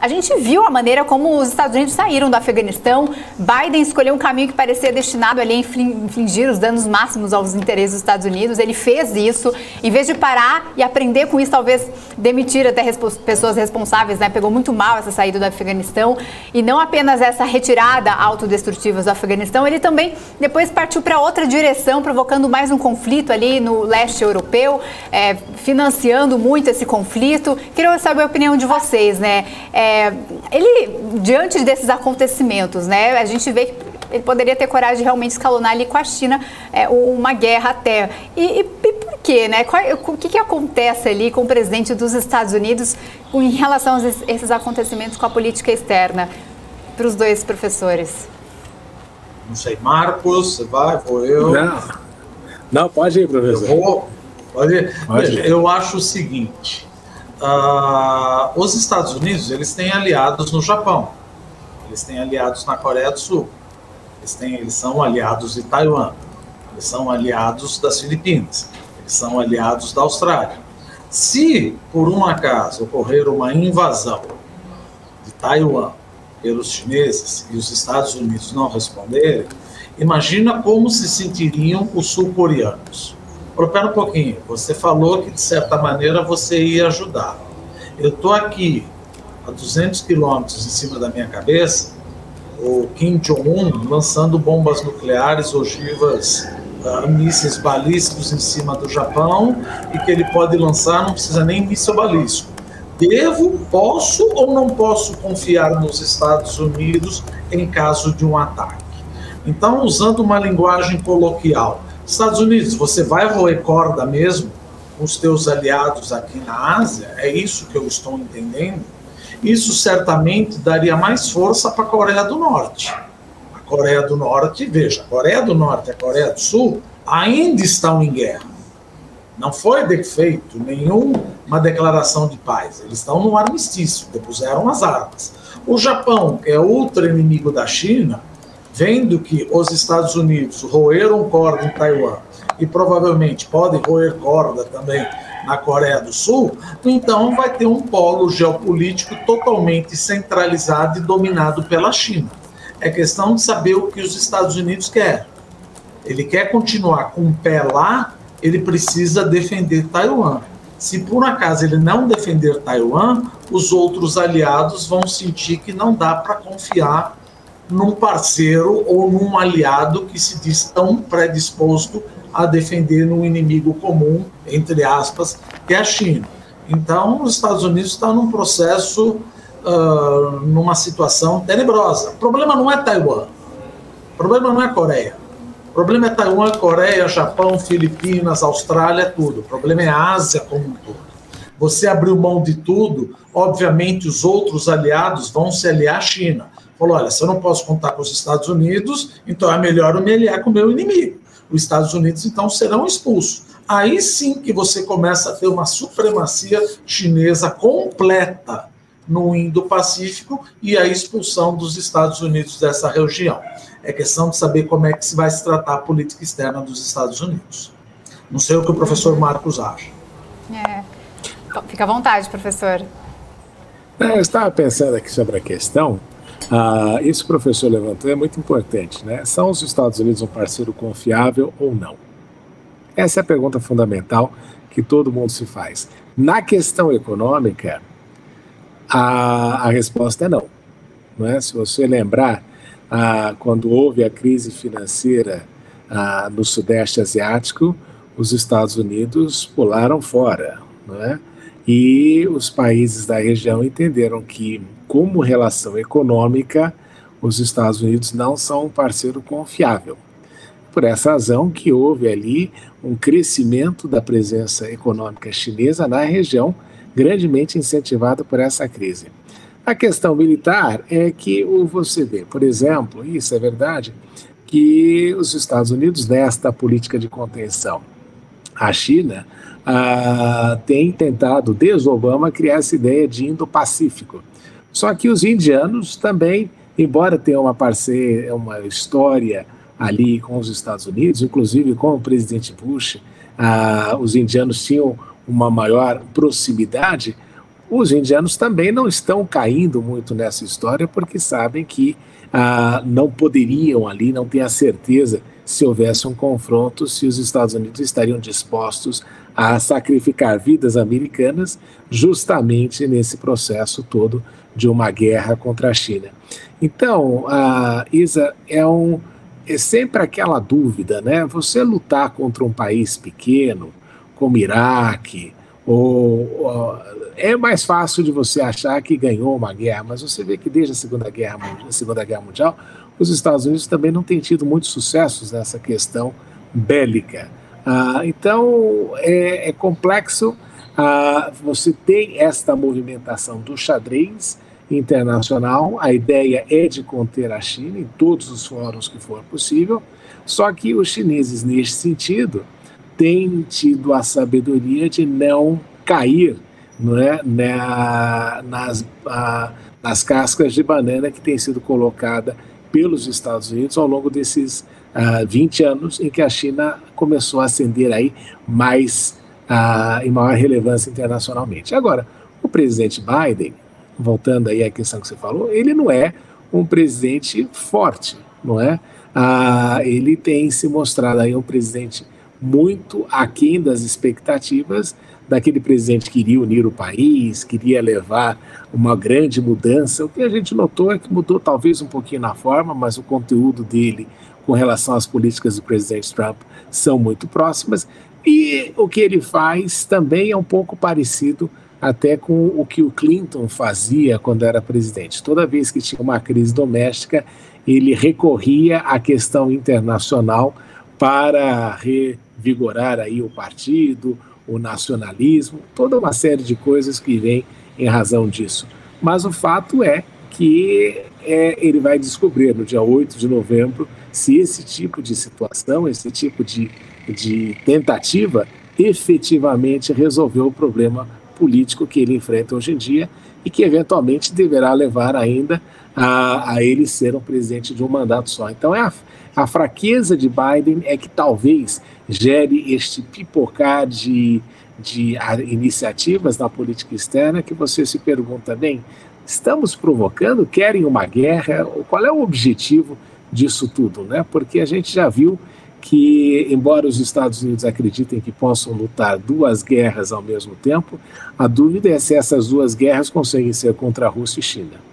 A gente viu a maneira como os Estados Unidos saíram do Afeganistão. Biden escolheu um caminho que parecia destinado ali a infligir os danos máximos aos interesses dos Estados Unidos. Ele fez isso, em vez de parar e aprender com isso, talvez demitir até pessoas responsáveis, né? Pegou muito mal essa saída do Afeganistão. E não apenas essa retirada autodestrutiva do Afeganistão, ele também depois partiu para outra direção, provocando mais um conflito ali no leste europeu, financiando muito esse conflito. Queria saber a opinião de vocês, né? Ele, diante desses acontecimentos, né, a gente vê que ele poderia ter coragem de realmente escalonar ali com a China uma guerra até. E por quê, né? O que acontece ali com o presidente dos Estados Unidos em relação a esses acontecimentos com a política externa? Para os dois professores. Não sei, Marcos, você vai, vou eu? Não, pode ir, professor. Pode ir. Veja, eu acho o seguinte... os Estados Unidos, eles têm aliados no Japão, eles têm aliados na Coreia do Sul, eles são aliados de Taiwan, eles são aliados das Filipinas, eles são aliados da Austrália. Se, por um acaso, ocorrer uma invasão de Taiwan pelos chineses e os Estados Unidos não responderem, imagina como se sentiriam os sul-coreanos. Espera um pouquinho, você falou que de certa maneira você ia ajudar. Eu estou aqui a 200 quilômetros em cima da minha cabeça, o Kim Jong-un lançando bombas nucleares, ogivas, mísseis balísticos em cima do Japão, e que ele pode lançar, não precisa nem míssil balístico. Posso ou não posso confiar nos Estados Unidos em caso de um ataque? Então, usando uma linguagem coloquial, Estados Unidos, você vai roer corda mesmo com os teus aliados aqui na Ásia? É isso que eu estou entendendo? Isso certamente daria mais força para a Coreia do Norte. A Coreia do Norte, veja, a Coreia do Norte e a Coreia do Sul ainda estão em guerra. Não foi feito nenhuma declaração de paz. Eles estão no armistício, depuseram as armas. O Japão, que é outro inimigo da China, vendo que os Estados Unidos roeram corda em Taiwan e provavelmente podem roer corda também na Coreia do Sul, então vai ter um polo geopolítico totalmente centralizado e dominado pela China. É questão de saber o que os Estados Unidos querem. Ele quer continuar com o pé lá, ele precisa defender Taiwan. Se por acaso ele não defender Taiwan, os outros aliados vão sentir que não dá para confiar num parceiro ou num aliado que se diz tão predisposto a defender um inimigo comum, entre aspas, que é a China. Então, os Estados Unidos estão num processo, numa situação tenebrosa. O problema não é Taiwan, o problema não é Coreia. O problema é Taiwan, Coreia, Japão, Filipinas, Austrália, tudo. O problema é a Ásia como um todo. Você abriu mão de tudo, obviamente os outros aliados vão se aliar à China. Falou, olha, se eu não posso contar com os Estados Unidos, então é melhor eu me aliar com o meu inimigo. Os Estados Unidos, então, serão expulsos. Aí sim que você começa a ter uma supremacia chinesa completa no Indo-Pacífico e a expulsão dos Estados Unidos dessa região. É questão de saber como é que se vai se tratar a política externa dos Estados Unidos. Não sei o que o professor Marcos acha. Fica à vontade, professor. Eu estava pensando aqui sobre a questão. Isso que o professor levantou é muito importante, né? São os Estados Unidos um parceiro confiável ou não? Essa é a pergunta fundamental que todo mundo se faz. Na questão econômica, a resposta é não. Não é? Se você lembrar, quando houve a crise financeira no Sudeste Asiático, os Estados Unidos pularam fora, não é? E os países da região entenderam que, como relação econômica, os Estados Unidos não são um parceiro confiável. Por essa razão que houve ali um crescimento da presença econômica chinesa na região, grandemente incentivado por essa crise. A questão militar é que você vê, por exemplo, isso é verdade, que os Estados Unidos, nesta política de contenção à China, tem tentado, desde Obama, criar essa ideia de Indo-Pacífico. Só que os indianos também, embora tenham uma história ali com os Estados Unidos, inclusive com o presidente Bush, os indianos tinham uma maior proximidade, Os indianos também não estão caindo muito nessa história porque sabem que não poderiam ali, não têm a certeza se houvesse um confronto, se os Estados Unidos estariam dispostos a sacrificar vidas americanas justamente nesse processo todo de uma guerra contra a China. Então, Isa, é sempre aquela dúvida, né? Você lutar contra um país pequeno, como Iraque, é mais fácil de você achar que ganhou uma guerra, mas você vê que desde a Segunda Guerra Mundial, os Estados Unidos também não têm tido muitos sucessos nessa questão bélica. Então, é complexo. Você tem esta movimentação do xadrez internacional, a ideia é de conter a China em todos os fóruns que for possível, só que os chineses, neste sentido, têm tido a sabedoria de não cair, não é, nas cascas de banana que tem sido colocada pelos Estados Unidos ao longo desses 20 anos em que a China começou a ascender aí mais em maior relevância internacionalmente. Agora, o presidente Biden, voltando aí à questão que você falou, ele não é um presidente forte, não é? Ele tem se mostrado aí um presidente muito aquém das expectativas daquele presidente que queria unir o país, queria levar uma grande mudança. O que a gente notou é que mudou talvez um pouquinho na forma, mas o conteúdo dele com relação às políticas do presidente Trump são muito próximas, e o que ele faz também é um pouco parecido até com o que o Clinton fazia quando era presidente. Toda vez que tinha uma crise doméstica, ele recorria à questão internacional para revigorar aí o partido, o nacionalismo, toda uma série de coisas que vem em razão disso. Mas o fato é que ele vai descobrir no dia 8 de novembro se esse tipo de situação, esse tipo de tentativa efetivamente resolveu o problema político que ele enfrenta hoje em dia e que eventualmente deverá levar ainda a ele ser um presidente de um mandato só. Então a fraqueza de Biden é que talvez gere este pipocar de iniciativas na política externa que você se pergunta, bem, estamos provocando, querem uma guerra? Qual é o objetivo disso tudo, né? Porque a gente já viu que, embora os Estados Unidos acreditem que possam lutar duas guerras ao mesmo tempo, a dúvida é se essas duas guerras conseguem ser contra a Rússia e China.